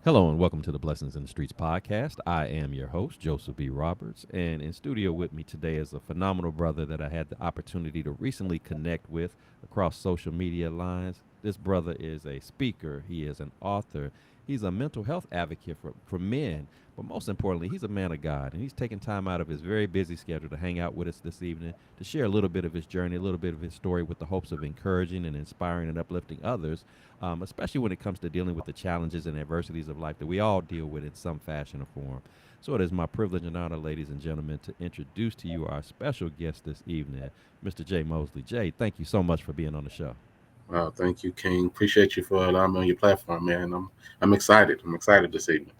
Hello and welcome to the Blessings in the Streets podcast. I am your host, Joseph B. Roberts, and in studio with me today is a phenomenal brother that I had the opportunity to recently connect with across social media lines. This brother is a speaker, he is an author, he's a mental health advocate for men, but most importantly, he's a man of God, and he's taking time out of his very busy schedule to hang out with us this evening to share a little bit of his journey, a little bit of his story with the hopes of encouraging and inspiring and uplifting others, especially when it comes to dealing with the challenges and adversities of life that we all deal with in some fashion or form. So it is my privilege and honor, ladies and gentlemen, to introduce to you our special guest this evening, Mr. Jay Mosley. Jay, thank you so much for being on the show. Wow, thank you, King. Appreciate you for allowing me on your platform, man. I'm excited. I'm excited this evening.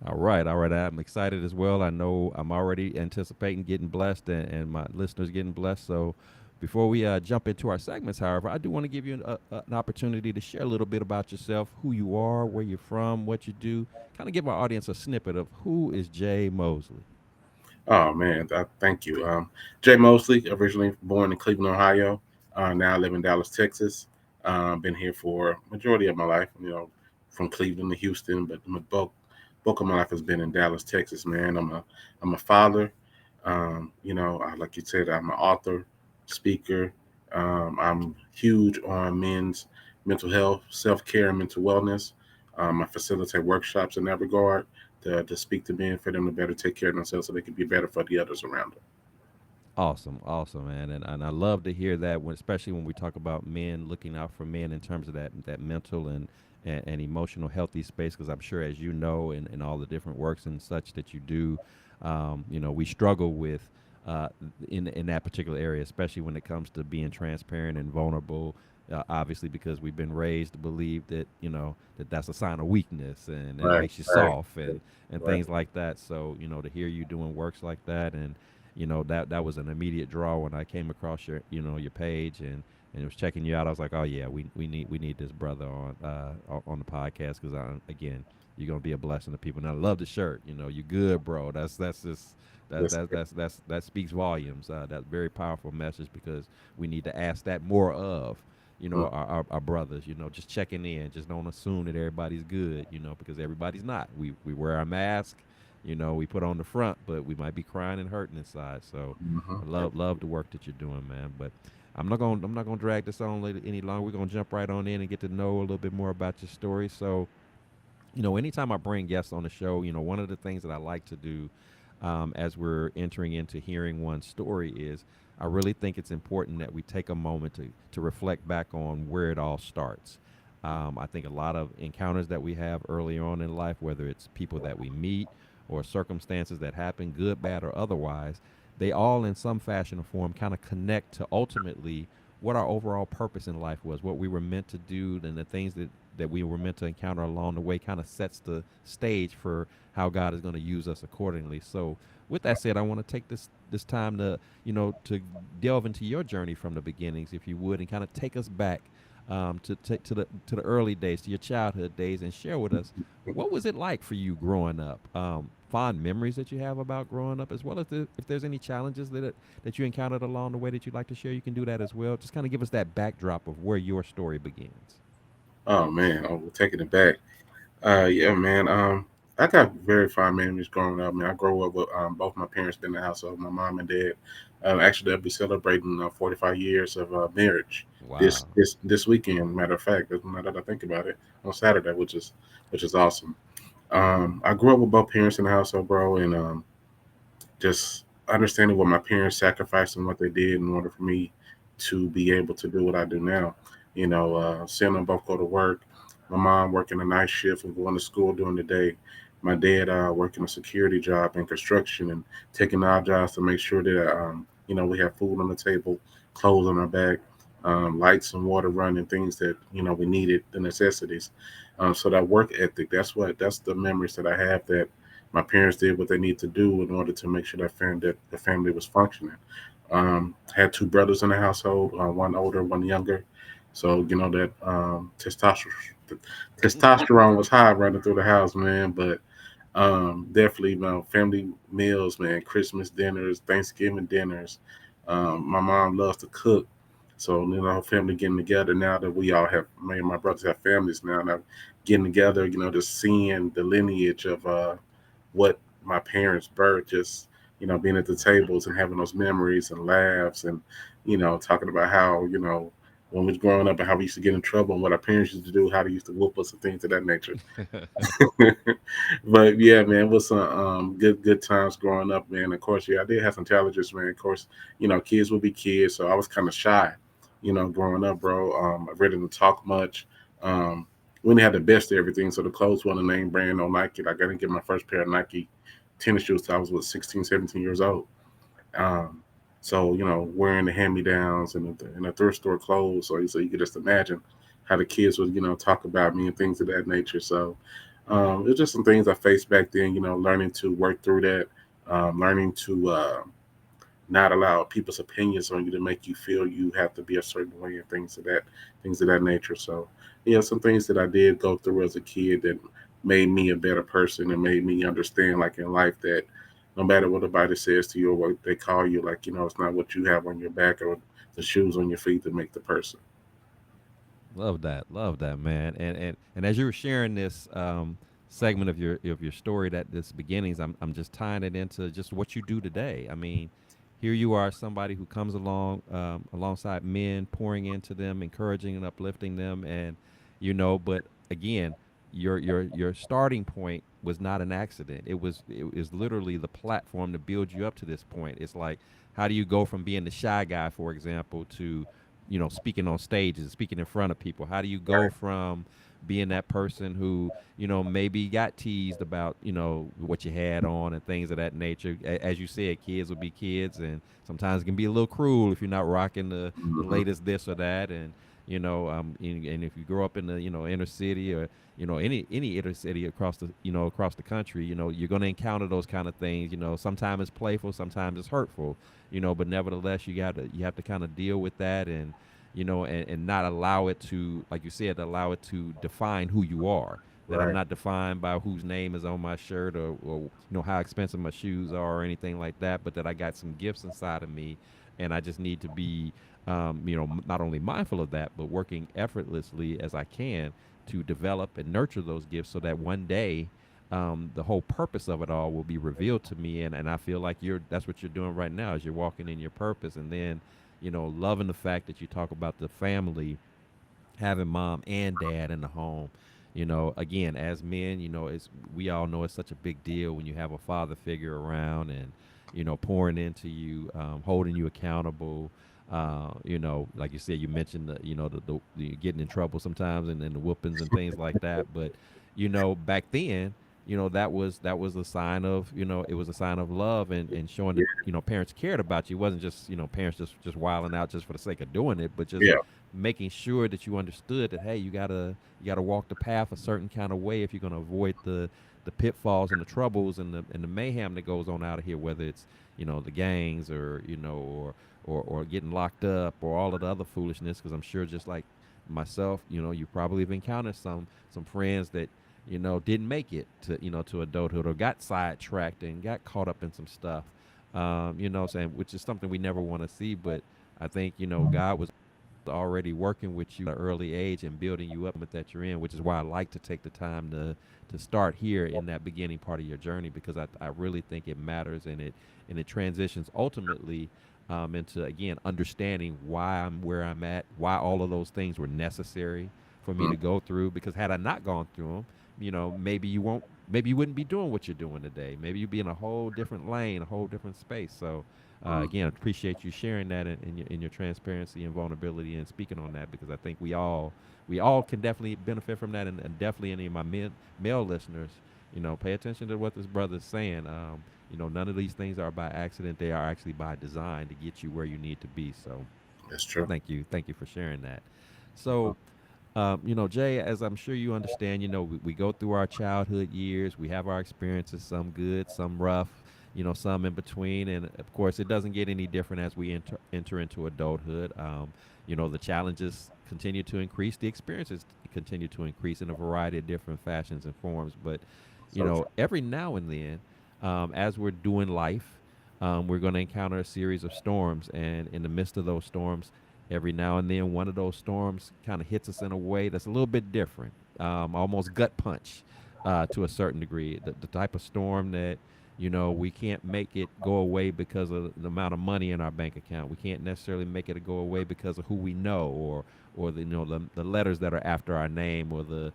All right, all right. I'm excited as well. I know I'm already anticipating getting blessed and my listeners getting blessed. So before we jump into our segments, however, I do want to give you an opportunity to share a little bit about yourself, who you are, where you're from, what you do. Kind of give our audience a snippet of who is Jay Mosley. Oh man, thank you. Jay Mosley, originally born in Cleveland, Ohio. Now I live in Dallas, Texas. Been here for majority of my life. From Cleveland to Houston, but my bulk of my life has been in Dallas, Texas. Man, I'm a father. Like you said, I'm an author, speaker. I'm huge on men's mental health, self care, and mental wellness. I facilitate workshops in that regard to speak to men for them to better take care of themselves so they can be better for the others around them. Awesome, awesome, man, and I love to hear that, especially when we talk about men looking out for men in terms of that mental and emotional healthy space. Because I'm sure, as you know, in all the different works and such that you do, we struggle with in that particular area, especially when it comes to being transparent and vulnerable. Obviously, because we've been raised to believe that that's a sign of weakness and it Right, makes you right, soft and right. things like that. So to hear you doing works like that and that was an immediate draw when I came across your page and it was checking you out. I was like, oh yeah, we need this brother on the podcast because again, you're gonna be a blessing to people. And I love the shirt. You good, bro. That's just Yes, that speaks volumes. That's very powerful message because we need to ask that more of mm, our brothers. Just checking in. Just don't assume that everybody's good. Because everybody's not. We wear our mask. We put on the front, but we might be crying and hurting inside. So mhm. I love the work that you're doing, man. But I'm not gonna drag this on any longer. We're gonna jump right on in and get to know a little bit more about your story. So anytime I bring guests on the show, one of the things that I like to do as we're entering into hearing one story is I really think it's important that we take a moment to reflect back on where it all starts. I think a lot of encounters that we have early on in life, whether it's people that we meet or circumstances that happen, good, bad, or otherwise, they all in some fashion or form kind of connect to ultimately what our overall purpose in life was, what we were meant to do, and the things that we were meant to encounter along the way kind of sets the stage for how God is going to use us accordingly. So, with that said, I want to take this time to delve into your journey from the beginnings, if you would, and kind of take us back to the early days, to your childhood days, and share with us what was it like for you growing up. Fond memories that you have about growing up, as well as if there's any challenges that you encountered along the way that you'd like to share, you can do that as well. Just kind of give us that backdrop of where your story begins. Oh man, we're taking it back. Yeah, man. I got very fond memories growing up. Man, I grew up with both my parents being in the household, my mom and dad. Actually, they'll be celebrating 45 years of marriage this Wow. this this weekend. Matter of fact, now that I think about it, on Saturday, which is awesome. I grew up with both parents in the household, bro, and just understanding what my parents sacrificed and what they did in order for me to be able to do what I do now. Seeing them both go to work. My mom working a night shift and going to school during the day. My dad working a security job in construction and taking our jobs to make sure that we have food on the table, clothes on our back, lights and water running, things that we needed, the necessities. So that work ethic, that's the memories that I have, that my parents did what they need to do in order to make sure that the family was functioning. Had two brothers in the household, one older, one younger. So that testosterone was high running through the house, man. But definitely, family meals, man, Christmas dinners, Thanksgiving dinners. My mom loves to cook. So family getting together now that we all have, me and my brothers have families now. Now getting together, just seeing the lineage of what my parents' birth, just being at the tables and having those memories and laughs, and talking about how when we was growing up and how we used to get in trouble and what our parents used to do, how they used to whoop us and things of that nature. But yeah, man, it was some good times growing up, man. Of course, yeah, I did have some challenges, man. Of course, kids will be kids, so I was kind of shy, growing up, bro. I really didn't talk much. Um, we didn't have the best of everything, so the clothes wasn't a name brand, no Nike. Like I didn't get my first pair of Nike tennis shoes till I was 16, 17 years old. Um, so wearing the hand me downs and the thrift store clothes. So you could just imagine how the kids would talk about me and things of that nature. So it's just some things I faced back then. Learning to work through that, learning to not allow people's opinions on you to make you feel you have to be a certain way and things of that nature. So yeah, some things that I did go through as a kid that made me a better person and made me understand, like in life, that no matter what anybody says to you or what they call you, like it's not what you have on your back or the shoes on your feet that make the person. Love that, man. And as you were sharing this segment of your story, that this beginnings, I'm just tying it into just what you do today. I mean, here you are, somebody who comes along alongside men, pouring into them, encouraging and uplifting them, and But again, your starting point was not an accident. It was literally the platform to build you up to this point. It's like, how do you go from being the shy guy, for example, to speaking on stages, speaking in front of people? How do you go Right. from being that person who, maybe got teased about, what you had on and things of that nature? As you said, kids will be kids, and sometimes it can be a little cruel if you're not rocking the Hmm. latest this or that. And, and if you grow up in the, inner city or, any inner city across the, across the country, you're going to encounter those kind of things. Sometimes it's playful, sometimes it's hurtful, but nevertheless, you have to kind of deal with that, and and not allow it to, like you said, allow it to define who you are. That I'm Right. not defined by whose name is on my shirt, or how expensive my shoes are or anything like that, but that I got some gifts inside of me, and I just need to be, not only mindful of that, but working effortlessly as I can to develop and nurture those gifts, so that one day, the whole purpose of it all will be revealed to me, and I feel like that's what you're doing right now, is you're walking in your purpose. And then, loving the fact that you talk about the family, having mom and dad in the home. Again, as men, it's we all know it's such a big deal when you have a father figure around, and pouring into you, holding you accountable. Like you said, you mentioned the getting in trouble sometimes, and the whoopings and things like that. But back then, that was a sign of, it was a sign of love, and showing Yeah. that parents cared about you. It wasn't just parents just wilding out just for the sake of doing it, but just Yeah. making sure that you understood that, hey, you gotta walk the path a certain kind of way if you're gonna avoid the pitfalls and the troubles and the mayhem that goes on out of here, whether it's the gangs, or or getting locked up, or all of the other foolishness. Because I'm sure, just like myself, you probably have encountered some friends that didn't make it to to adulthood, or got sidetracked and got caught up in some stuff. Saying, which is something we never want to see. But I think God was already working with you at an early age and building you up that you're in, which is why I like to take the time to start here in that beginning part of your journey, because I really think it matters, and it transitions ultimately, into, again, understanding why I'm where I'm at, why all of those things were necessary for me Mm. to go through. Because had I not gone through them, maybe you wouldn't be doing what you're doing today. Maybe you'd be in a whole different lane, a whole different space. So, Mm. again, I appreciate you sharing that in your transparency and vulnerability, and speaking on that, because I think we all can definitely benefit from that, and definitely any of my male listeners, pay attention to what this brother is saying. None of these things are by accident; they are actually by design to get you where you need to be. So, That's true. thank you for sharing that. So, Jay, as I'm sure you understand, we go through our childhood years. We have our experiences, some good, some rough, some in between. And of course, it doesn't get any different as we enter into adulthood. The challenges continue to increase, the experiences continue to increase in a variety of different fashions and forms. But, So true. every now and then, as we're doing life, we're going to encounter a series of storms. And in the midst of those storms, every now and then one of those storms kind of hits us in a way that's a little bit different, almost gut punch to a certain degree. The type of storm that we can't make it go away because of the amount of money in our bank account. We can't necessarily make it go away because of who we know, or the letters that are after our name, or the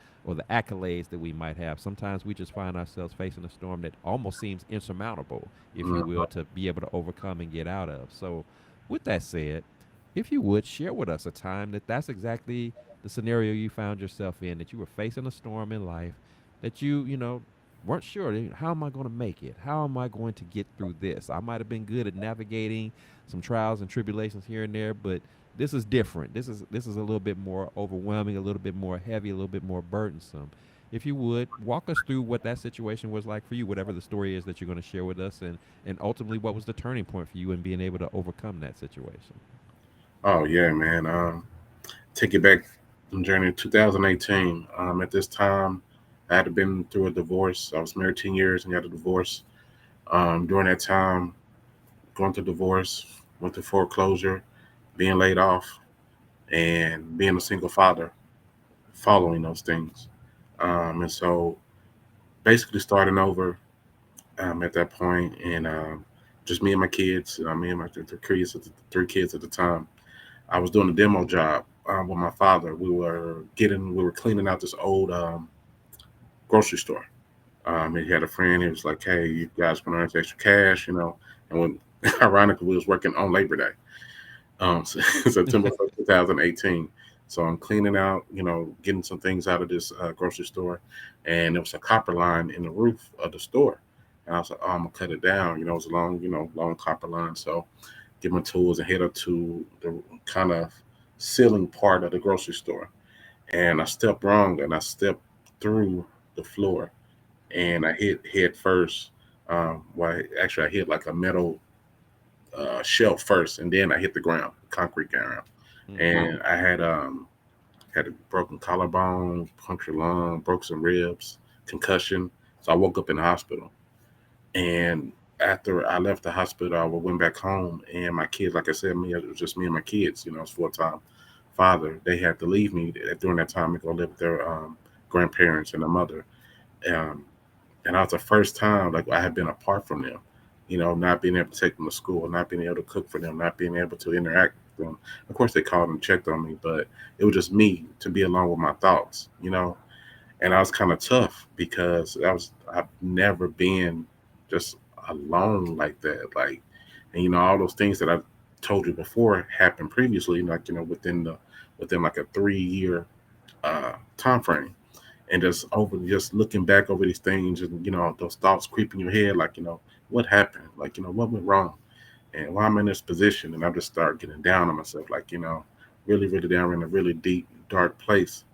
accolades that we might have. Sometimes we just find ourselves facing a storm that almost seems insurmountable, if you will, to be able to overcome and get out of. So, with that said, if you would share with us a time that's exactly the scenario you found yourself in, that you were facing a storm in life, that you weren't sure, how am I going to make it? How am I going to get through this? I might have been good at navigating some trials and tribulations here and there, but this is different. This is a little bit more overwhelming, a little bit more heavy, a little bit more burdensome. If you would walk us through what that situation was like for you, whatever the story is that you're going to share with us, and ultimately what was the turning point for you in being able to overcome that situation. Oh yeah, man. Take it back on journey of 2018. At this time, I had been through a divorce. I was married 10 years and got a divorce. During that time, going through divorce, went through foreclosure, being laid off, and being a single father, following those things. And so basically starting over at that point, and just me and my kids, me and my three kids at the time. I was doing a demo job with my father. We were cleaning out this old grocery store. And he had a friend. He was like, "Hey, you guys can earn some extra cash, you know." And when, ironically, we was working on Labor Day, September 1st, 2018. So I'm cleaning out, getting some things out of this grocery store, and there was a copper line in the roof of the store. And I was like, "Oh, I'm gonna cut it down." It was a long, long copper line. So get my tools and head up to the kind of ceiling part of the grocery store. And I stepped wrong, and I stepped through the floor, and I hit head first. Well, actually, I hit like a metal shelf first, and then I hit the ground, concrete ground, Mm. and I had a broken collarbone, punctured lung, broke some ribs, concussion. So I woke up in the hospital, and after I left the hospital, I went back home, and my kids, like I said, it was just me and my kids. I was full time father. They had to leave me during that time to go live with their grandparents and their mother. Um, and that was the first time like I had been apart from them. Not being able to take them to school, not being able to cook for them, not being able to interact with them. Of course, they called and checked on me, but it was just me to be alone with my thoughts. And I was kind of tough because I've never been just alone like that. Like, and all those things that I told you before happened previously, like within like a 3 year time frame, and just looking back over these things, and those thoughts creep in your head, like what happened, like what went wrong, and why I'm in this position, and I just start getting down on myself, like really really down in a really deep dark place.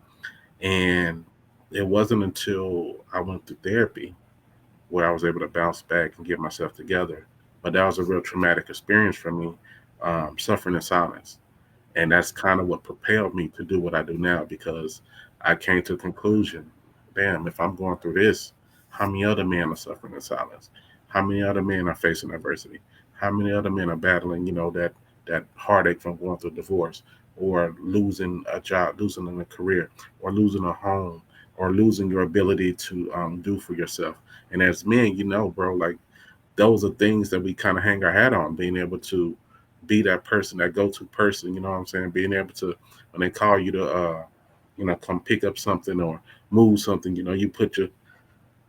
And it wasn't until I went through therapy where I was able to bounce back and get myself together. But that was a real traumatic experience for me, suffering in silence. And that's kind of what propelled me to do what I do now, because I came to the conclusion, damn, if I'm going through this, how many other men are suffering in silence? How many other men are facing adversity? How many other men are battling, that heartache from going through divorce, or losing a job, losing a career, or losing a home, or losing your ability to do for yourself? And as men, bro, like those are things that we kind of hang our hat on, being able to be that person, that go-to person, you know what I'm saying? Being able to, when they call you to, come pick up something or move something, you put your,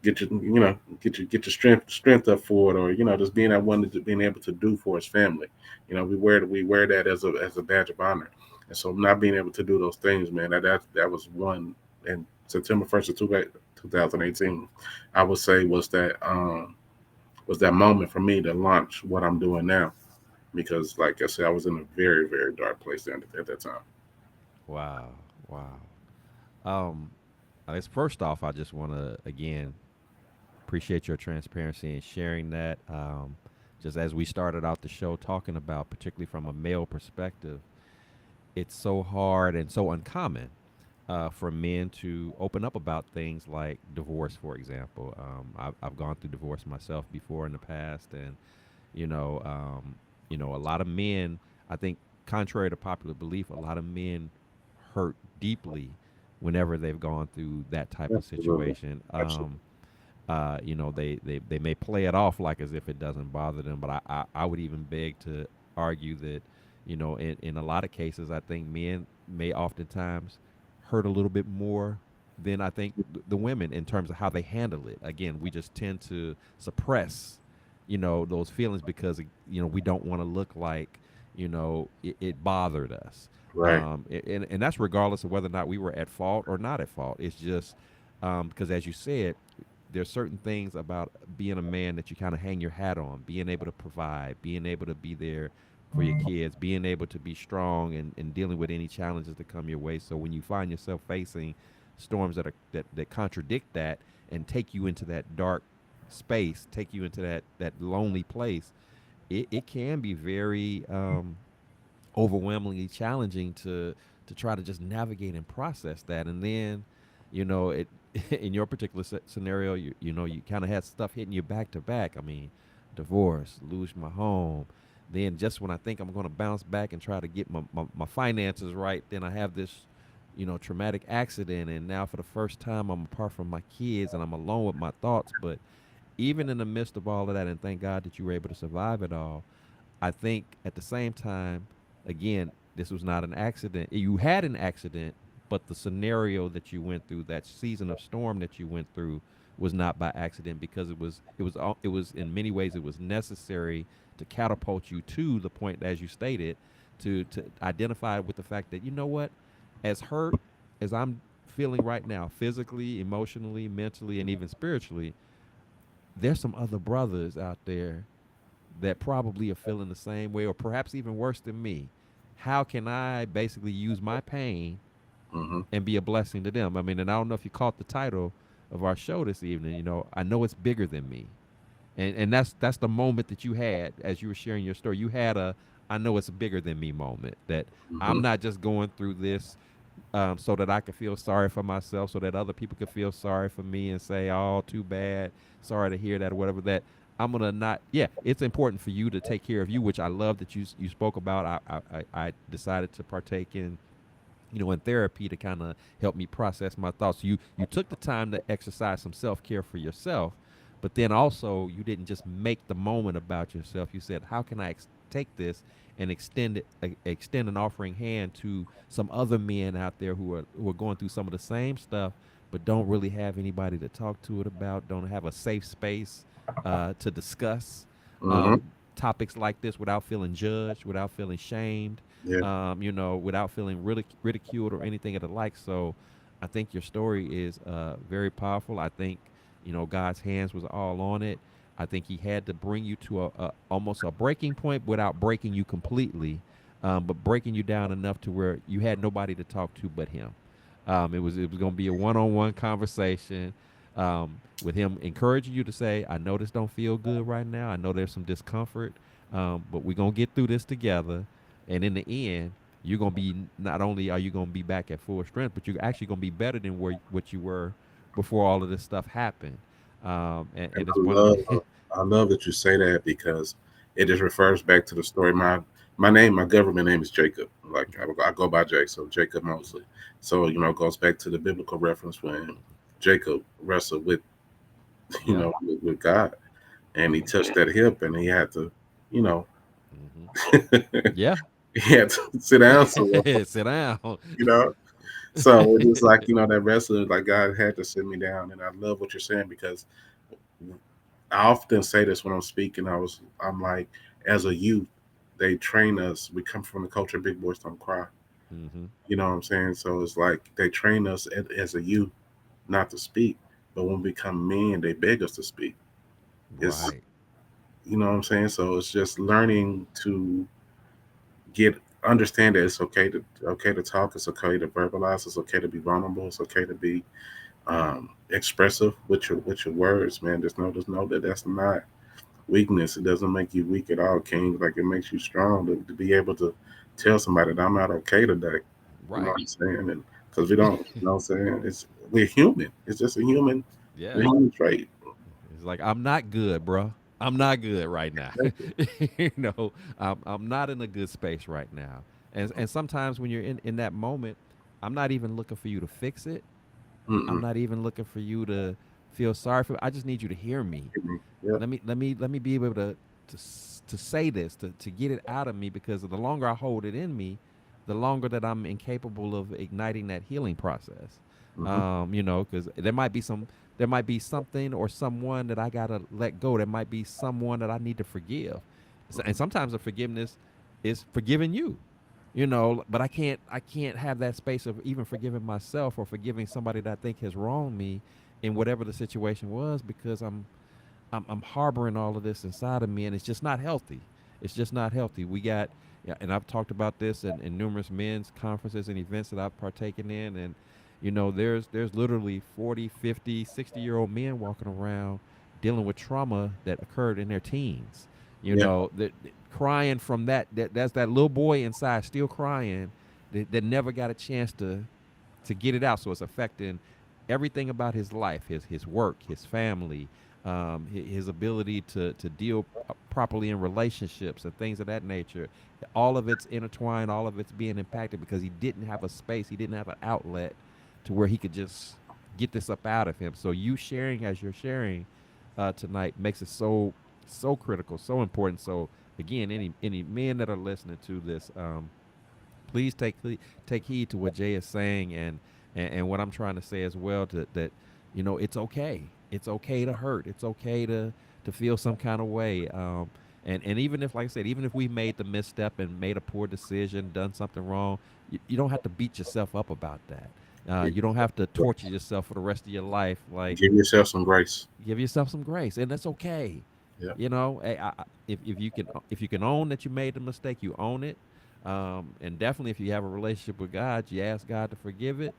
get your strength up for it, or, just being that one that being able to do for his family. We wear that as a badge of honor. And so not being able to do those things, man, that was one. And September 1st of 2018, I would say was that moment for me to launch what I'm doing now. Because, like I said, I was in a very, very dark place at that time. Wow, wow. Um, I guess first off, I just want to again appreciate your transparency and sharing that. Just as we started out the show talking about, particularly from a male perspective, it's so hard and so uncommon for men to open up about things like divorce, for example. I've gone through divorce myself before in the past, and you know, a lot of men, I think, contrary to popular belief, a lot of men hurt deeply whenever they've gone through that type of Absolutely. situation. Absolutely. You know, they may play it off like as if it doesn't bother them, but I would even beg to argue that, you know, in a lot of cases, I think men may oftentimes hurt a little bit more than I think the women in terms of how they handle it. Again, we just tend to suppress, you know, those feelings because, you know, we don't want to look like, you know, it bothered us. Right. And that's regardless of whether or not we were at fault or not at fault. It's just because, as you said, there's certain things about being a man that you kind of hang your hat on, being able to provide, being able to be there for your kids, being able to be strong and dealing with any challenges that come your way. So when you find yourself facing storms that contradict that and take you into that dark space, take you into that lonely place, it can be very overwhelmingly challenging to try to just navigate and process that. And then, you know, it in your particular scenario, you know, you kind of had stuff hitting you back to back. I mean, divorce, lose my home. Then just when I think I'm going to bounce back and try to get my finances right, then I have this, you know, traumatic accident. And now for the first time, I'm apart from my kids and I'm alone with my thoughts. But even in the midst of all of that, and thank God that you were able to survive it all, I think at the same time, again, this was not an accident. You had an accident, but the scenario that you went through, that season of storm that you went through, was not by accident because it was in many ways it was necessary to catapult you to the point as you stated, to identify with the fact that, you know what, as hurt as I'm feeling right now, physically, emotionally, mentally, and even spiritually, there's some other brothers out there that probably are feeling the same way or perhaps even worse than me. How can I basically use my pain Hmm. and be a blessing to them? I mean, and I don't know if you caught the title of our show this evening. You know, I know it's bigger than me, and that's the moment that you had as you were sharing your story. You had a I know it's bigger than me moment, that Hmm. I'm not just going through this so that I could feel sorry for myself, so that other people could feel sorry for me and say, "Oh, too bad, sorry to hear that," or whatever. That I'm gonna not. Yeah, it's important for you to take care of you, which I love that you spoke about. I decided to partake in, you know, in therapy to kind of help me process my thoughts. You took the time to exercise some self care for yourself, but then also you didn't just make the moment about yourself. You said, "How can I take this and extend an offering hand to some other men out there who are going through some of the same stuff, but don't really have anybody to talk to it about, don't have a safe space to discuss Hmm. um, topics like this without feeling judged, without feeling shamed." Yeah. You know, without feeling ridiculed or anything of the like. So I think your story is very powerful. I think, you know, God's hands was all on it. I think he had to bring you to a almost a breaking point without breaking you completely, but breaking you down enough to where you had nobody to talk to but him. It was going to be a one-on-one conversation with him encouraging you to say, "I know this don't feel good right now. I know there's some discomfort, but we're gonna get through this together. And in the end, you're gonna be not only are you gonna be back at full strength, but you're actually gonna be better than what you were before all of this stuff happened." And And it's one of the I love that you say that because it just refers back to the story. My name, my government name is Jacob. Like I go by Jake, so Jacob Mosley. So it goes back to the biblical reference when Jacob wrestled with yeah. with God, and he touched that hip, and he had to, you know, Hmm. he Yeah. had to sit down somewhere, Sit down. you know. So it was like that wrestler, like God had to sit me down, and I love what you're saying because I often say this when I'm speaking. I'm like, as a youth, they train us. We come from the culture, big boys don't cry. Hmm. You know what I'm saying? So it's like they train us as a youth not to speak, but when we become men, they beg us to speak. It's Right. you know what I'm saying. So it's just learning to get understand that it's okay to talk. It's okay to verbalize. It's okay to be vulnerable. It's okay to be expressive with your words, man. Just know that that's not weakness. It doesn't make you weak at all, King. Like it makes you strong to be able to tell somebody that I'm not okay today. You know Right. what I'm saying? And because we don't, you know what I'm saying? We're human. It's just a Yeah. human trait. It's like I'm not good, bro. I'm not good right now. You know, I'm not in a good space right now. And sometimes when you're in that moment, I'm not even looking for you to fix it. I'm Mm-mm. not even looking for you to feel sorry for me. I just need you to hear me. Yep. Let me be able to say this, to get it out of me, because the longer I hold it in me, the longer that I'm incapable of igniting that healing process. Mm-hmm. Because there might be something or someone that I gotta let go. There might be someone that I need to forgive, and sometimes the forgiveness is forgiving you. But I can't have that space of even forgiving myself or forgiving somebody that I think has wronged me in whatever the situation was, because I'm harboring all of this inside of me, and it's just not healthy. It's just not healthy. We got, yeah, and I've talked about this in numerous men's conferences and events that I've partaken in, and there's literally 40, 50, 60-year-old men walking around dealing with trauma that occurred in their teens. Yeah. That crying from that's that little boy inside still crying that never got a chance to get it out. So it's affecting everything about his life, his work, his family, his ability to deal properly in relationships and things of that nature. All of it's intertwined. All of it's being impacted because he didn't have a space. He didn't have an outlet to where he could just get this up out of him. So you sharing as you're sharing tonight makes it so critical, so important. So again, any men that are listening to this, please take heed to what Jay is saying, and what I'm trying to say as well, that it's okay. It's okay to hurt. It's okay to feel some kind of way. And even if, like I said, even if we made the misstep and made a poor decision, done something wrong, you don't have to beat yourself up about that. You don't have to torture yourself for the rest of your life. Like, Give yourself some grace. give yourself some grace, and that's okay. Yeah. If you can own that you made the mistake, you own it. And definitely, if you have a relationship with God, you ask God to forgive it.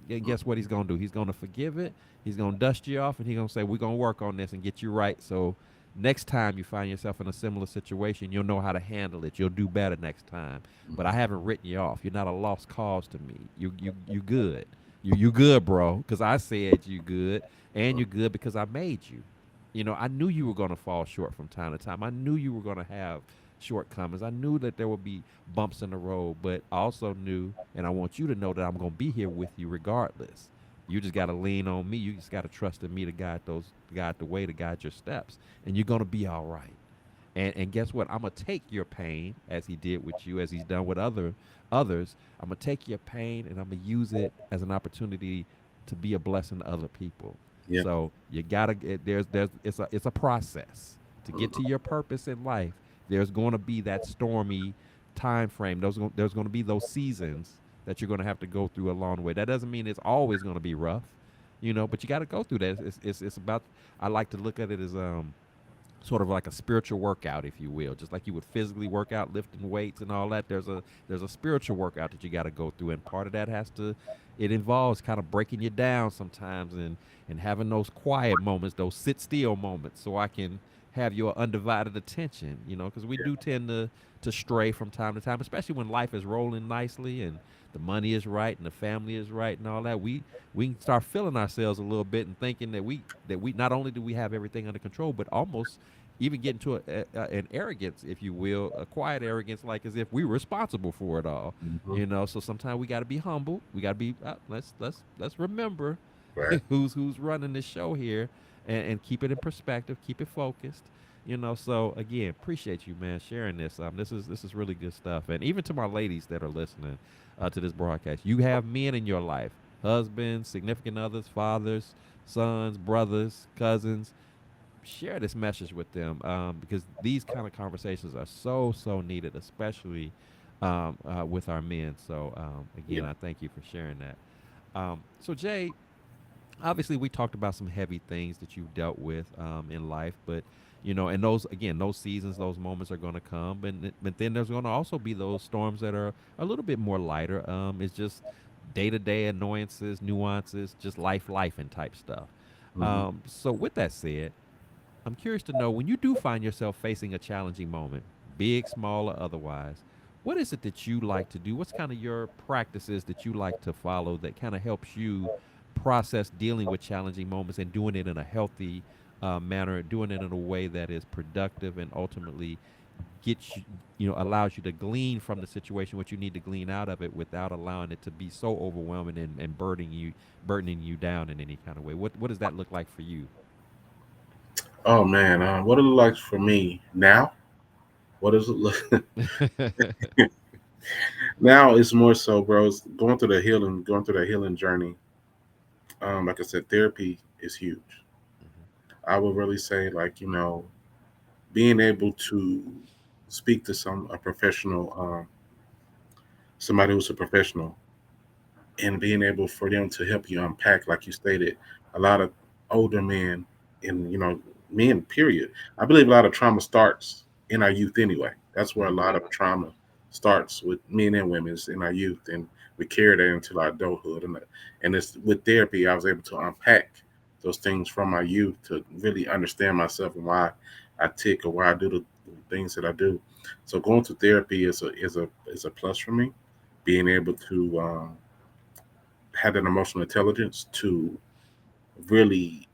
And guess what He's gonna do? He's gonna forgive it. He's gonna dust you off, and He's gonna say, "We're gonna work on this and get you right." So next time you find yourself in a similar situation, you'll know how to handle it. You'll do better next time. But I haven't written you off. You're not a lost cause to me. You good. You good, bro. Because I said you good, and you're good because I made you. I knew you were going to fall short from time to time. I knew you were going to have shortcomings. I knew that there would be bumps in the road, but I also knew, and I want you to know, that I'm going to be here with you regardless. You just got to lean on me. You just got to trust in me to guide the way, to guide your steps, and you're going to be all right. And guess what? I'm gonna take your pain, as he did with you, as he's done with others. I'm gonna take your pain and I'm gonna use it as an opportunity to be a blessing to other people. Yeah. So you gotta there's it's a process to get to your purpose in life. There's going to be that stormy time frame. There's going to be those seasons that you're going to have to go through along the way. That doesn't mean it's always going to be rough, but you got to go through that. It's about. I like to look at it as sort of like a spiritual workout, if you will. Just like you would physically work out, lifting weights and all that. There's a spiritual workout that you got to go through, and part of that it involves kind of breaking you down sometimes, and having those quiet moments, those sit still moments, so I can have your undivided attention. Because we do tend to stray from time to time, especially when life is rolling nicely and the money is right and the family is right and all that. We can start feeling ourselves a little bit and thinking that we not only do we have everything under control, but almost even get into an arrogance, if you will, a quiet arrogance, like as if we're responsible for it all. Mm-hmm. So sometimes we got to be humble. We got to be let's remember Right. who's running this show here, and keep it in perspective, keep it focused. So again, appreciate you, man, sharing this. This is really good stuff, and even to my ladies that are listening to this broadcast, you have men in your life, husbands, significant others, fathers, sons, brothers, cousins. Share this message with them, because these kind of conversations are so needed, especially with our men. So again, Yeah. I thank you for sharing that. So Jay, obviously we talked about some heavy things that you've dealt with in life, but and those seasons, those moments are going to come, but then there's going to also be those storms that are a little bit more lighter. It's just day-to-day annoyances, nuances, just life and type stuff. Mm-hmm. So with that said, I'm curious to know, when you do find yourself facing a challenging moment, big, small, or otherwise, what is it that you like to do? What's kind of your practices that you like to follow that kind of helps you process dealing with challenging moments and doing it in a healthy manner, doing it in a way that is productive and ultimately gets you, allows you to glean from the situation what you need to glean out of it without allowing it to be so overwhelming and burdening you down in any kind of way. What does that look like for you? Oh man, what it look like for me now? What does it look now? It's more so, bro. It's going through the healing journey. Like I said, therapy is huge. Mhm. I would really say, like, being able to speak to a professional, somebody who's a professional, and being able for them to help you unpack, like you stated, a lot of older men, and men, period. I believe a lot of trauma starts in our youth anyway. That's where a Mhm. lot of trauma starts with men and women, is in our youth, and we carry that into our adulthood. And it's with therapy, I was able to unpack those things from my youth to really understand myself and why I tick or why I do the things that I do. So going to therapy is a plus for me. Being able to have that emotional intelligence to really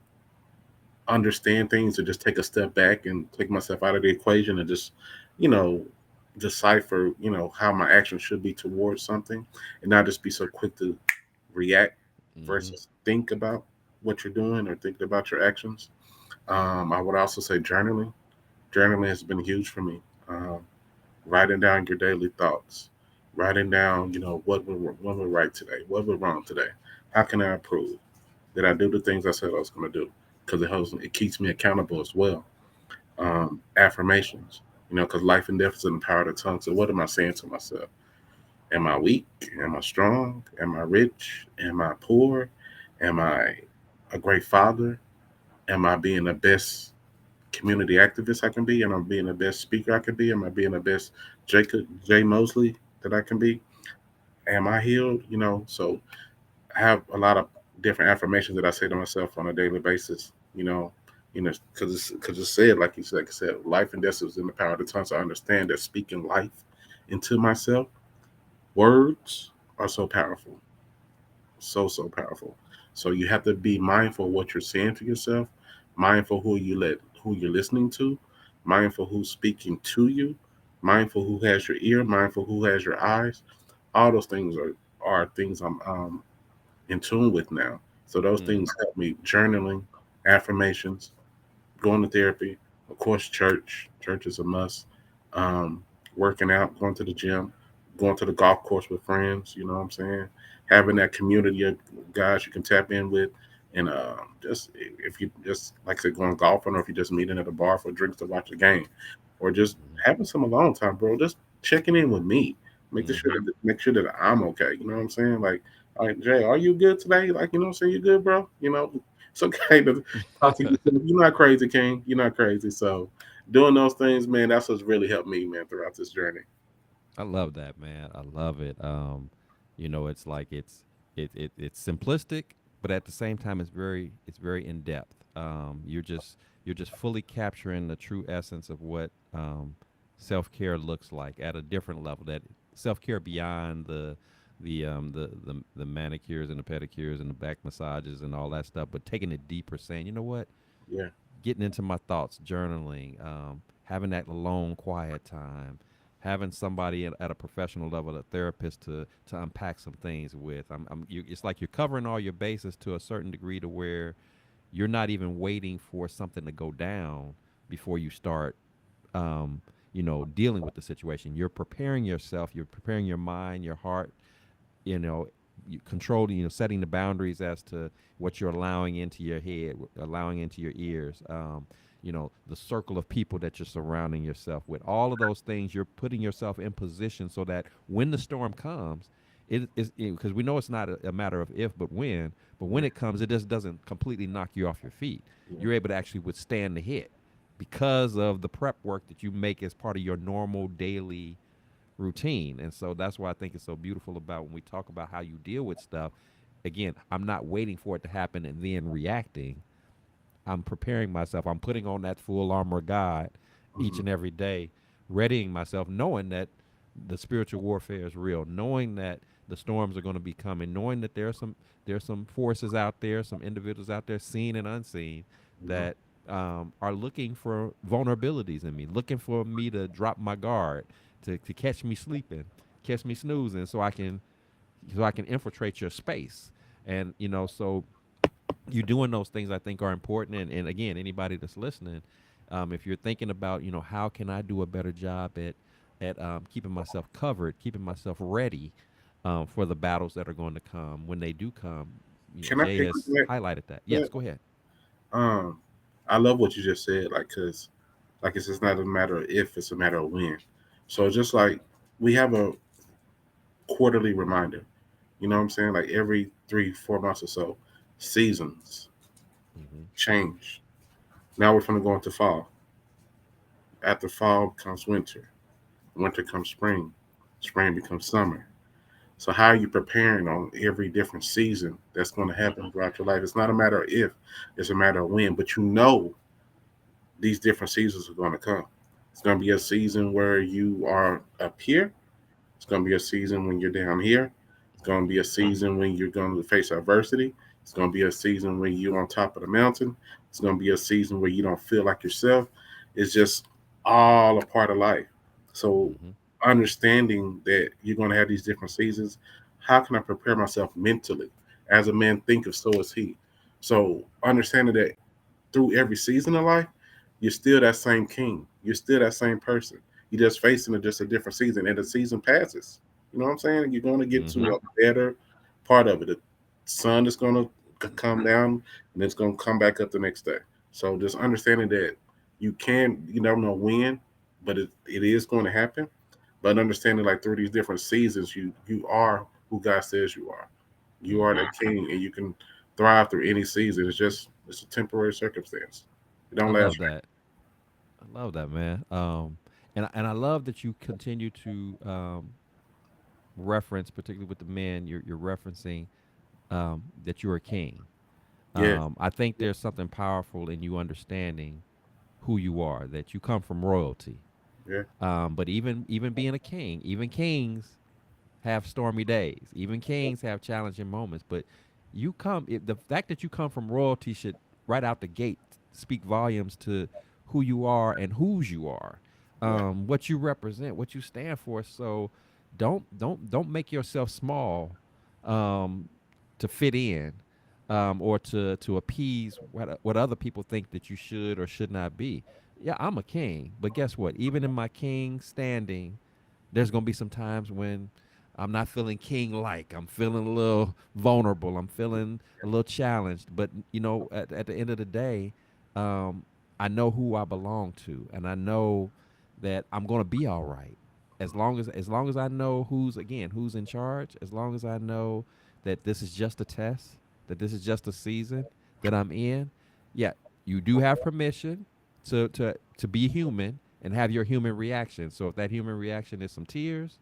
understand things, to just take a step back and take myself out of the equation and just, you know, decipher, how my actions should be towards something, and not just be so quick to react Mhm. versus think about what you're doing or think about your actions. I would also say journaling. Journaling has been huge for me. Writing down your daily thoughts, writing down, what went right today, what went wrong today, how can I improve? Did I do the things I said I was going to do? Because it keeps me accountable as well. Affirmations, because life and death is in the power of the tongue. So what am I saying to myself? Am I weak? Am I strong? Am I rich? Am I poor? Am I a great father? Am I being the best community activist I can be? Am I being the best speaker I can be? Am I being the best Jacob J. Mosley that I can be? Am I healed? So I have a lot of different affirmations that I say to myself on a daily basis. Because it's said, like I said, life and death is in the power of the tongue. So I understand that speaking life into myself, words are so powerful, so powerful. So you have to be mindful of what you're saying to yourself, mindful who you're listening to, mindful who's speaking to you, mindful who has your ear, mindful who has your eyes. All those things are things I'm in tune with now. So those Mhm. things help me: journaling, affirmations, going to therapy, of course, church. Church is a must. Um, Working out, going to the gym, going to the golf course with friends. You know what I'm saying? Having that community of guys you can tap in with, and just if you just like I said, going golfing, or if you're just meeting at a bar for drinks to watch a game, or just Mhm. having some alone time, bro. Just checking in with me, Mhm. make sure that I'm okay. You know what I'm saying? Like Jay, are you good today? Like, you know what I'm saying? You good, bro? It's okay to talk to you. You're not crazy, King. You're not crazy. So doing those things, man, that's what's really helped me, man, throughout this journey. I love that, man. I love it. It's like it's simplistic, but at the same time, it's very in depth. You're just fully capturing the true essence of what self care looks like at a different level. That self care beyond the manicures and the pedicures and the back massages and all that stuff, but taking it deeper, saying, you know what, Yeah. getting into my thoughts, journaling, having that alone, quiet time, having somebody at a professional level, a therapist to unpack some things with. It's like you're covering all your bases to a certain degree to where you're not even waiting for something to go down before you start, dealing with the situation. You're preparing yourself. You're preparing your mind, your heart, you know controlling, setting the boundaries as to what you're allowing into your head, allowing into your ears, the circle of people that you're surrounding yourself with. All of those things, you're putting yourself in position so that when the storm comes, it is, because we know it's not a matter of if but when, but when Yeah. it comes, it just doesn't completely knock you off your feet. Yeah. You're able to actually withstand the hit because of the prep work that you make as part of your normal daily routine. And so that's why I think it's so beautiful about when we talk about how you deal with stuff. Again, I'm not waiting for it to happen and then reacting. I'm preparing myself. I'm putting on that full armor of God each Mhm. and every day, readying myself, knowing that the spiritual warfare is real, knowing that the storms are going to be coming, knowing that there's some forces out there, some individuals out there, seen and unseen, Mhm. that are looking for vulnerabilities in me, looking for me to drop my guard, to catch me sleeping, catch me snoozing, so I can infiltrate your space. And so you doing those things I think are important. And again, anybody that's listening, if you're thinking about how can I do a better job at keeping myself covered, keeping myself ready for the battles that are going to come when they do come. Can I Jay pick on has highlighted that. Yes, that? go ahead. Um, I love what you just said, like, cause like it's just not a matter of if, it's a matter of when. So just like we have a quarterly reminder, you know what I'm saying? Like every 3, 4 months or so, seasons Hmm. change. Now we're gonna go into fall. After fall comes winter. Winter comes spring. Spring becomes summer. So how are you preparing on every different season that's going to happen throughout your life? It's not a matter of if, it's a matter of when. But you know these different seasons are going to come. It's going to be a season where you are up here. It's going to be a season when you're down here. It's going to be a season when you're going to face adversity. It's going to be a season when you're on top of the mountain. It's going to be a season where you don't feel like yourself. It's just all a part of life. So, Hmm. understanding that you're going to have these different seasons, how can I prepare myself mentally? As a man thinketh, so is he. So, understanding that through every season of life, you're still that same king. You're still that same person. You're just facing just a different season, and the season passes. You know what I'm saying? You're going to get to Hmm. a better part of it. The sun is going to come down, and it's going to come back up the next day. So just understanding that you don't know when, but it is going to happen. But understanding like through these different seasons, you are who God says you are. You are the Hmm. king, and you can thrive through any season. It's a temporary circumstance. It I don't last. love that. I love that, man. And I love that you continue to reference, particularly with the men, you're referencing that you're a king. Yeah, I think there's something powerful in you understanding who you are, that you come from royalty. yeah, But even being a king, even kings have stormy days. Even kings have challenging moments. But the fact that you come from royalty should right out the gate speak volumes to who you are and whose you are, yeah. what you represent, what you stand for. So don't make yourself small um, to fit in, or to appease what other people think that you should or should not be. Yeah, I'm a king, but guess what? Even in my king standing, there's gonna be some times when I'm not feeling king like. I'm feeling a little vulnerable. I'm feeling a little challenged. But at the end of the day, um, I know who I belong to, and I know that I'm gonna be all right. As long as I know who's in charge. As long as I know that this is just a test, that this is just a season that I'm in. Yeah, you do have permission to be human and have your human reaction. So if that human reaction is some tears,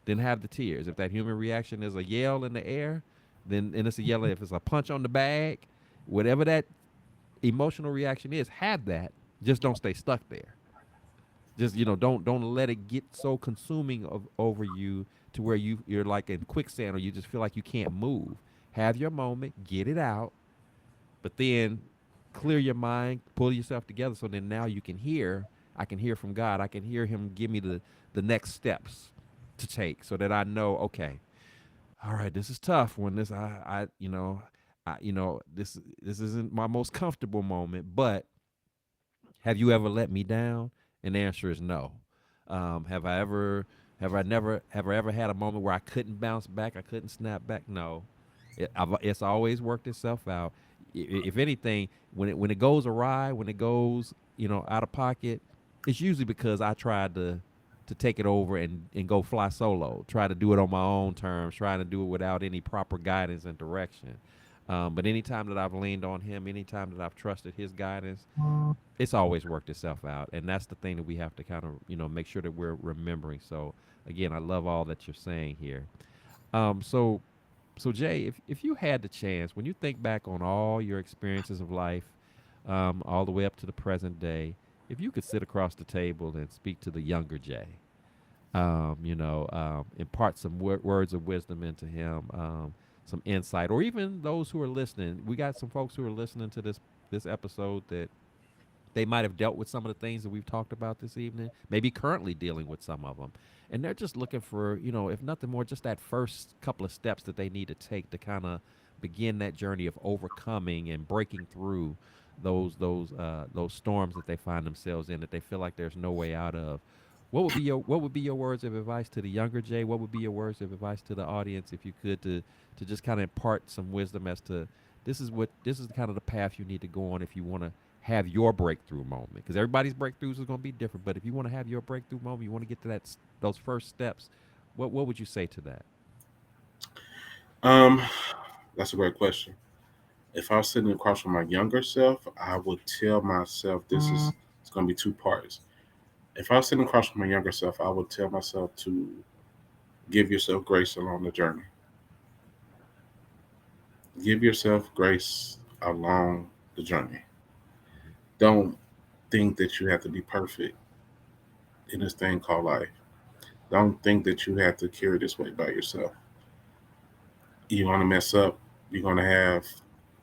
then have the tears. If that human reaction is a yell in the air, then and it's a yell. If it's a punch on the bag, whatever that emotional reaction is, have that. Just don't stay stuck there. Just don't let it get so consuming over you to where you're like in quicksand or you just feel like you can't move. Have your moment, get it out, but then clear your mind, pull yourself together so then now you can hear. I can hear from God. I can hear him give me the next steps to take so that I know, okay, all right, this is tough when this isn't my most comfortable moment, but have you ever let me down? And the answer is no. Have I ever have I ever had a moment where I couldn't bounce back? I couldn't snap back? No. It's always worked itself out. If anything, when it goes awry, when it goes out of pocket, it's usually because I tried to take it over and go fly solo. Try to do it on my own terms. Trying to do it without any proper guidance and direction. But anytime that I've leaned on him, anytime that I've trusted his guidance, it's always worked itself out, and that's the thing that we have to kind of make sure that we're remembering. So again, I love all that you're saying here. So Jay, if you had the chance, when you think back on all your experiences of life, all the way up to the present day, if you could sit across the table and speak to the younger Jay, impart some words of wisdom into him, some insight, or even those who are listening. We got some folks who are listening to this episode that They might have dealt with some of the things that we've talked about this evening, maybe currently dealing with some of them. And they're just looking for, if nothing more, just that first couple of steps that they need to take to kind of begin that journey of overcoming and breaking through those storms that they find themselves in that they feel like there's no way out of. What would be your words of advice to the younger Jay? What would be your words of advice to the audience if you could to just kind of impart some wisdom as to this is kind of the path you need to go on if you want to have your breakthrough moment, because everybody's breakthroughs is going to be different, but if you want to have your breakthrough moment, you want to get to those first steps, what would you say to that? Um, that's a great question. If I was sitting across from my younger self, I would tell myself this is it's going to be two parts. If I was sitting across from my younger self, I would tell myself to give yourself grace along the journey. Give yourself grace along the journey. Don't think that you have to be perfect in this thing called life. Don't think that you have to carry this weight by yourself. You're going to mess up. You're going to have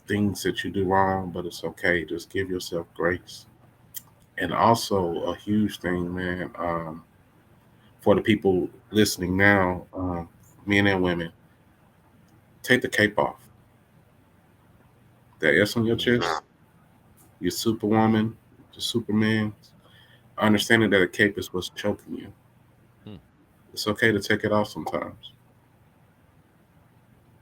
things that you do wrong, but it's okay. Just give yourself grace. And also, a huge thing, man, for the people listening now, men and women, take the cape off. That S on your Mm, chest, you're superwoman, the Superman. Understanding that a cape is what's choking you. mm, It's okay to take it off sometimes.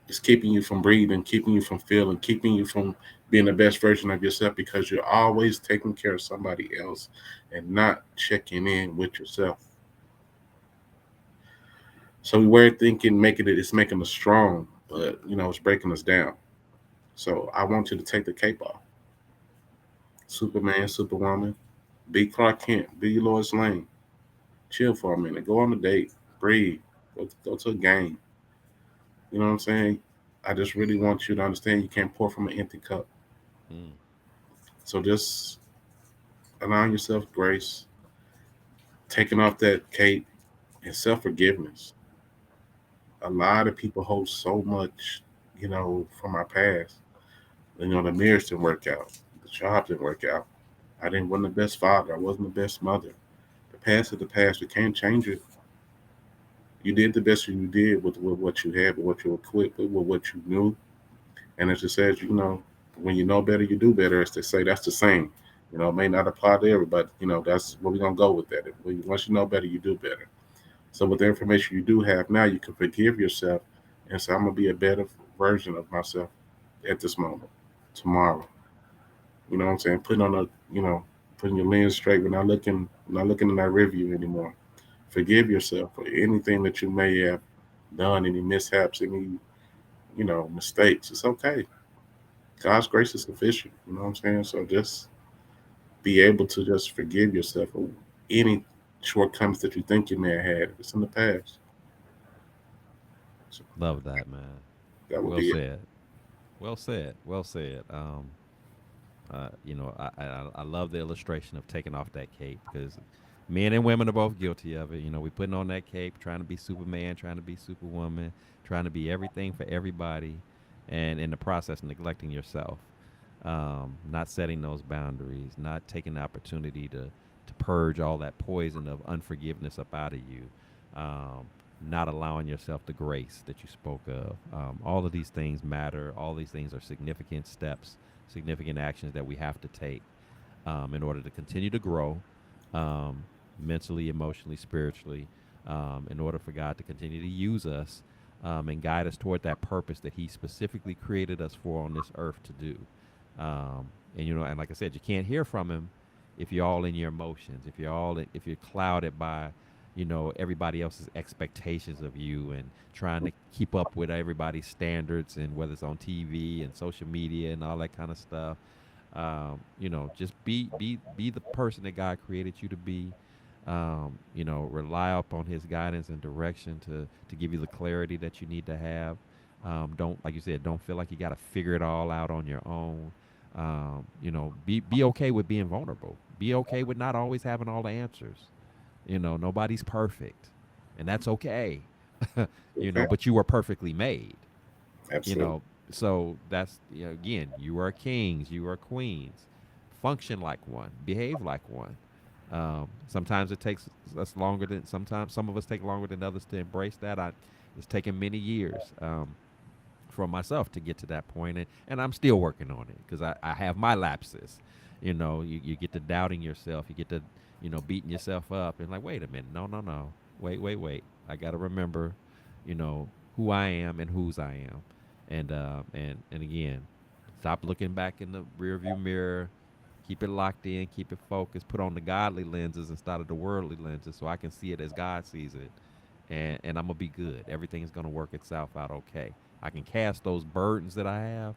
It's keeping you from breathing, keeping you from feeling, keeping you from being the best version of yourself because you're always taking care of somebody else and not checking in with yourself. So we were thinking it's making us strong, but it's breaking us down. So I want you to take the cape off. Superman, Superwoman, be Clark Kent, be Lois Lane. Chill for a minute. Go on a date. Breathe. Go to a game. You know what I'm saying? I just really want you to understand you can't pour from an empty cup. mm. So just allowing yourself grace, taking off that cape, and self forgiveness. A lot of people hold so much, from our past. The marriage didn't work out. The job didn't work out. I didn't wasn't the best father. I wasn't the best mother. The past is the past. We can't change it. You did the best you did with what you had, with what you were equipped with what you knew. And as it says, when you know better, you do better. As they say, that's the same. It may not apply to everybody. That's where we're gonna go with that. Once you know better, you do better. So with the information you do have now, you can forgive yourself and say, I'm gonna be a better version of myself at this moment, tomorrow. You know what I'm saying? Putting your lens straight. We're not looking in that review anymore. Forgive yourself for anything that you may have done, any mishaps, any mistakes. It's okay. God's grace is sufficient. You know what I'm saying? So just be able to just forgive yourself for any shortcomings that you think you may have had. It's in the past. So Love that, man. that would Well be it. said. Well said. Well said. I love the illustration of taking off that cape because men and women are both guilty of it. We putting on that cape, trying to be Superman, trying to be Superwoman, trying to be everything for everybody, and in the process, neglecting yourself, not setting those boundaries, not taking the opportunity to purge all that poison of unforgiveness up out of you. Um, Not allowing yourself the grace that you spoke of. All of these things matter. All these things are significant steps, significant actions that we have to take in order to continue to grow um, mentally, emotionally, spiritually, in order for God to continue to use us and guide us toward that purpose that He specifically created us for on this earth to do. And like I said, you can't hear from Him if you're all in your emotions, if you're clouded by everybody else's expectations of you and trying to keep up with everybody's standards, and whether it's on TV and social media and all that kind of stuff. Just be the person that God created you to be. Rely upon His guidance and direction to give you the clarity that you need to have. Don't, like you said, don't feel like you got to figure it all out on your own. Be okay with being vulnerable. Be okay with not always having all the answers. Nobody's perfect, and that's okay. Okay. But you were perfectly made. you Absolutely. know so that's, again, you are kings, you are queens, function like one, behave like one. Sometimes it takes us longer than sometimes some of us take longer than others to embrace that. It's taken many years for myself to get to that point, and I'm still working on it because I have my lapses. You get to doubting yourself, you get to beating yourself up, and like, wait a minute, no, no, no, wait. I got to remember, who I am and whose I am, and again, stop looking back in the rearview mirror. Keep it locked in, keep it focused, put on the godly lenses instead of the worldly lenses so I can see it as God sees it. And I'm going to be good. Everything's going to work itself out okay. I can cast those burdens that I have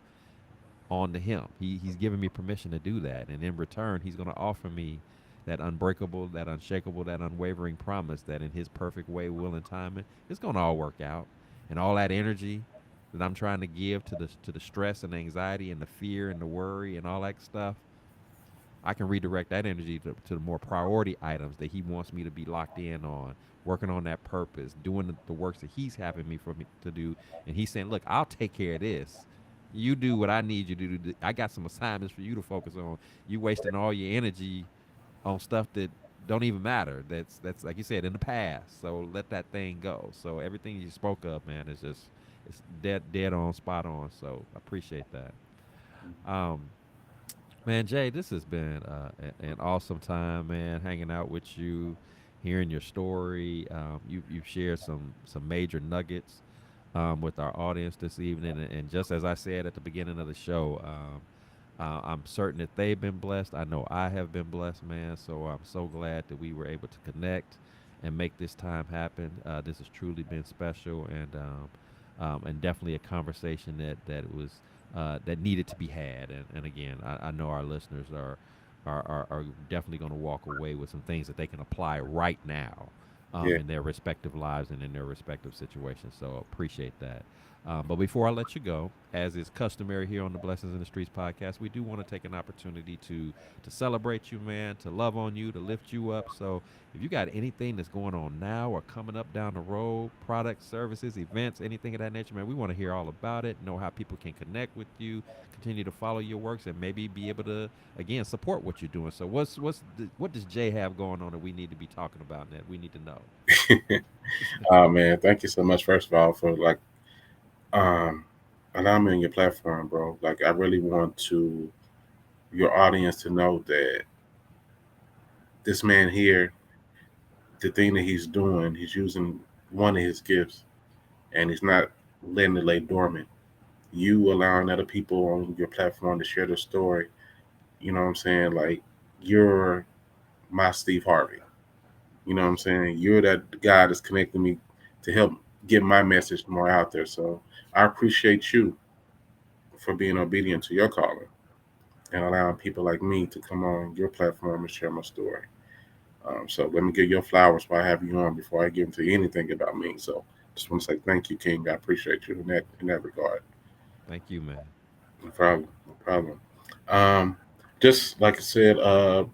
onto Him. He's given me permission to do that. And in return, He's going to offer me that unbreakable, that unshakable, that unwavering promise that in His perfect way, will, and timing, it's going to all work out. And all that energy that I'm trying to give to the stress and the anxiety and the fear and the worry and all that stuff, I can redirect that energy to the more priority items that He wants me to be locked in on, working on that purpose, doing the works that He's having me for me to do. And He's saying, "Look, I'll take care of this. You do what I need you to do. I got some assignments for you to focus on. You wasting all your energy on stuff that don't even matter. That's like you said in the past. So let that thing go. So everything you spoke of, man, is just it's dead on, spot on. So I appreciate that. Um, Man, Jay, this has been an awesome time, man. Hanging out with you, hearing your story. You've shared some major nuggets with our audience this evening, and just as I said at the beginning of the show, I'm certain that they've been blessed. I know I have been blessed, man. So I'm so glad that we were able to connect and make this time happen. This has truly been special, and definitely a conversation that was that needed to be had. And again, I know our listeners are definitely going to walk away with some things that they can apply right now Yeah, in their respective lives and in their respective situations. So appreciate that. But before I let you go, as is customary here on the Blessings in the Streets podcast, we do want to take an opportunity to celebrate you, man, to love on you, to lift you up. So if you got anything that's going on now or coming up down the road, products, services, events, anything of that nature, man, we want to hear all about it, know how people can connect with you, continue to follow your works, and maybe be able to, again, support what you're doing. So what does Jay have going on that we need to be talking about and that we need to know? oh man, thank you so much. First of all, for like um allowing me on your platform, bro. Like I really want to your audience to know that this man here, the thing that he's doing, he's using one of his gifts, and he's not letting it lay dormant. You allowing other people on your platform to share their story. You know what I'm saying? Like you're my Steve Harvey. You know what I'm saying? You're that guy that's connecting me to help get my message more out there. So I appreciate you for being obedient to your calling and allowing people like me to come on your platform and share my story. So let me give your flowers while I have you on before I get into anything about me. So just want to say thank you, King. I appreciate you in that regard. Thank you, man. No problem. No problem. Um, just like I said,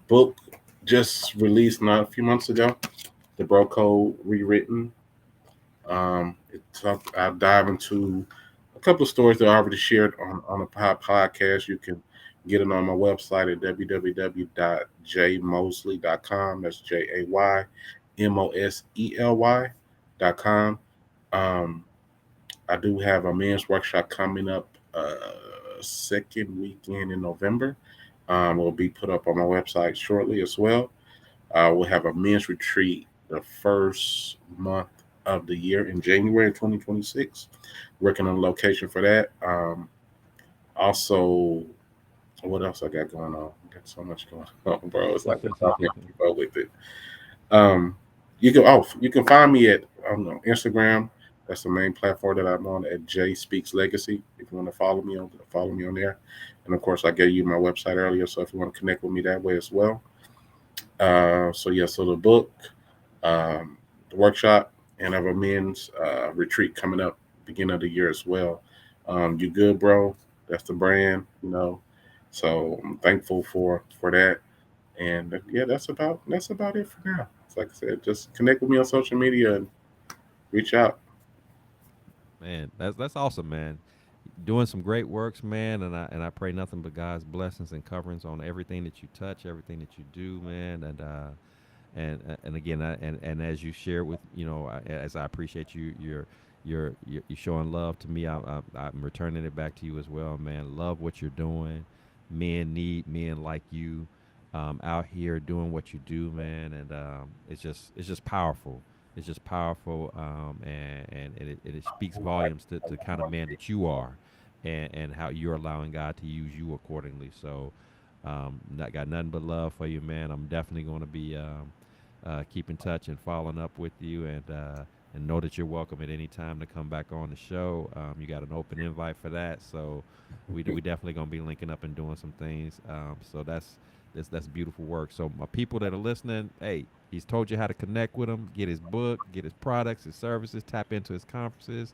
book just released not a few months ago. The Bro Code rewritten. I dive into a couple of stories that I already shared on a podcast. You can get it on my website at www.jmosley.com. That's JayMosley.com. Um, I do have a men's workshop coming up second weekend in November. Will be put up on my website shortly as well. We'll have a men's retreat the first month of the year in January 2026. Working on a location for that. Also, what else I got going on? I got so much going on, bro. It's like I can't keep up with it. Um, you can find me at Instagram. That's the main platform that I'm on at J Speaks Legacy. If you want to follow me on there. And of course, I gave you my website earlier, so if you want to connect with me that way as well. So the book, the workshop, and I have a men's retreat coming up beginning of the year as well. You good, bro? That's the brand, you know. So I'm thankful for that. And yeah, that's about it for now. It's like I said, just connect with me on social media and reach out. Man, that's awesome, man. doing some great works, man, and I pray nothing but God's blessings and coverings on everything that you touch, everything that you do, man, and again, and as you share with as I appreciate you showing love to me, I'm returning it back to you as well, man. Love what you're doing. Men need men like you out here doing what you do, man, and it's just powerful. It's just powerful, and it speaks volumes to kind of man that you are, and how you're allowing God to use you accordingly. So, not got nothing but love for you, man. I'm definitely going to be keep in touch and following up with you, and know that you're welcome at any time to come back on the show. You got an open invite for that, so we definitely gonna be linking up and doing some things. So that's beautiful work. So my people that are listening, hey, he's told you how to connect with him, get his book, get his products, his services, tap into his conferences.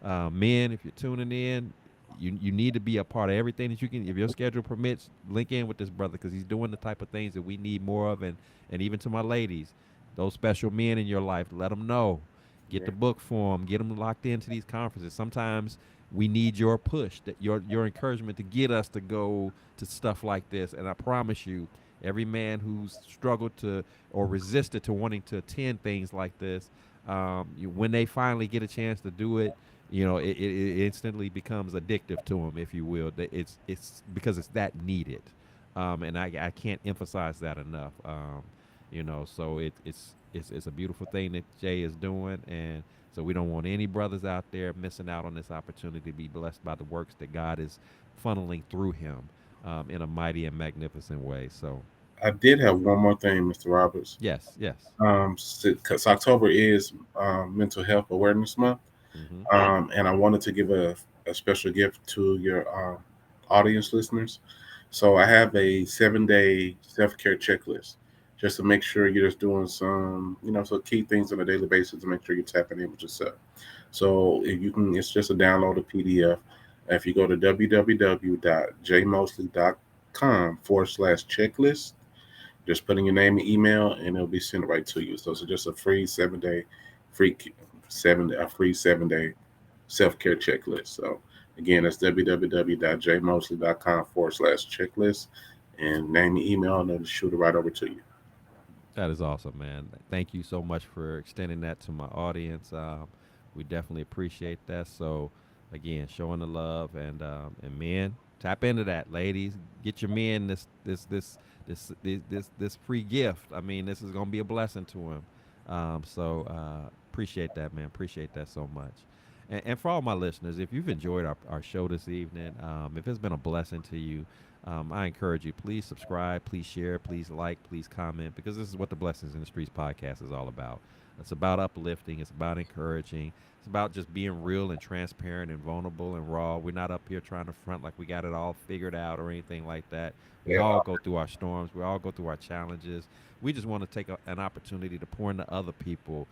Men, if you're tuning in, you need to be a part of everything that you can. If your schedule permits, link in with this brother because he's doing the type of things that we need more of. And even to my ladies, those special men in your life, let them know. Get Yeah. the book for them. Get them locked into these conferences. Sometimes we need your push, that your encouragement to get us to go to stuff like this. And I promise you, every man who's struggled to or resisted to wanting to attend things like this, when they finally get a chance to do it, it instantly becomes addictive to them, if you will. It's because it's that needed, and I can't emphasize that enough. So it's a beautiful thing that Jay is doing, and so we don't want any brothers out there missing out on this opportunity to be blessed by the works that God is funneling through him, in a mighty and magnificent way. So I did have one more thing, Mr. Roberts. yes, yes. Because October is Mental Health Awareness Month, Mm-hmm. and I wanted to give a special gift to your audience listeners. So I have a 7-day self-care checklist just to make sure you're just doing some, so key things on a daily basis to make sure you're tapping in with yourself. So if you can, it's just a download a PDF. If you go to www.jmosley.com/checklist, just put in your name and email, and it'll be sent right to you. So it's just a free 7-day, free 7-day self care checklist. So again, that's www.jmosley.com/checklist, and name and email, and it'll shoot it right over to you. That is awesome, man. Thank you so much for extending that to my audience. We definitely appreciate that. So, again, showing the love, and men, tap into that, ladies. Get your men this free gift. I mean, this is gonna be a blessing to him. Appreciate that, man. Appreciate that so much. And for all my listeners, if you've enjoyed our show this evening, if it's been a blessing to you, I encourage you, please subscribe, please share, please like, please comment, because this is what the Blessings in the Streets podcast is all about. It's about uplifting, it's about encouraging, it's about just being real and transparent and vulnerable and raw. We're not up here trying to front like we got it all figured out or anything like that. We Yeah, all go through our storms, we all go through our challenges. We just want to take an opportunity to pour into other people,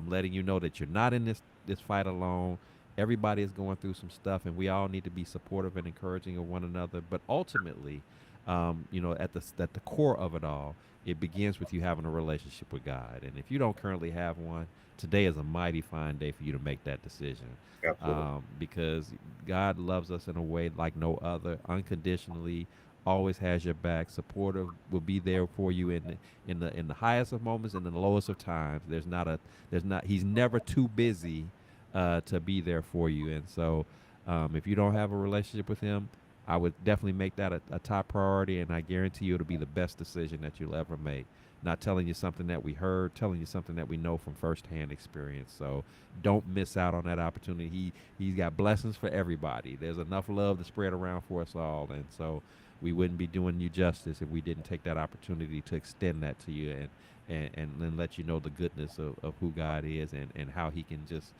letting you know that you're not in this fight alone. Everybody is going through some stuff, and we all need to be supportive and encouraging of one another. But ultimately, at the core of it all, it begins with you having a relationship with God. And if you don't currently have one, today is a mighty fine day for you to make that decision, absolutely. because God loves us in a way like no other, unconditionally. Always has your back, supportive, will be there for you in the highest of moments and in the lowest of times. He's never too busy to be there for you. And so, if you don't have a relationship with him, I would definitely make that a top priority. And I guarantee you it'll be the best decision that you'll ever make. Not telling you something that we heard, telling you something that we know from firsthand experience. So don't miss out on that opportunity. He's got blessings for everybody. There's enough love to spread around for us all. And so we wouldn't be doing you justice if we didn't take that opportunity to extend that to you, and then let you know the goodness of who God is, and how he can just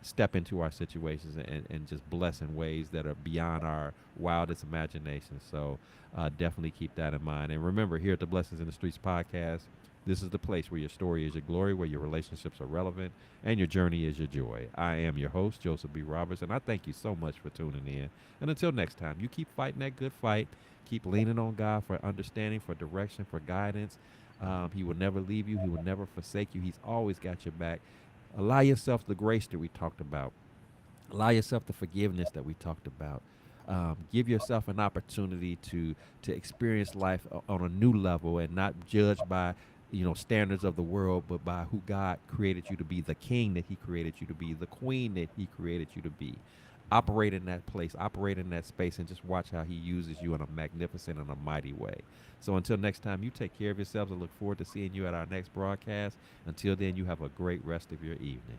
step into our situations, and just bless in ways that are beyond our wildest imagination. So definitely keep that in mind. And remember, here at the Blessings in the Streets podcast, this is the place where your story is your glory, where your relationships are relevant, and your journey is your joy. I am your host, Joseph B. Roberts, and I thank you so much for tuning in. And until next time, you keep fighting that good fight. Keep leaning on God for understanding, for direction, for guidance. He will never leave you. He will never forsake you. He's always got your back. Allow yourself the grace that we talked about. Allow yourself the forgiveness that we talked about. Give yourself an opportunity to experience life on a new level and not judged by standards of the world, but by who God created you to be, the king that He created you to be, the queen that He created you to be. Operate in that place, operate in that space, and just watch how He uses you in a magnificent and a mighty way. So until next time, you take care of yourselves. I look forward to seeing you at our next broadcast. Until then, you have a great rest of your evening.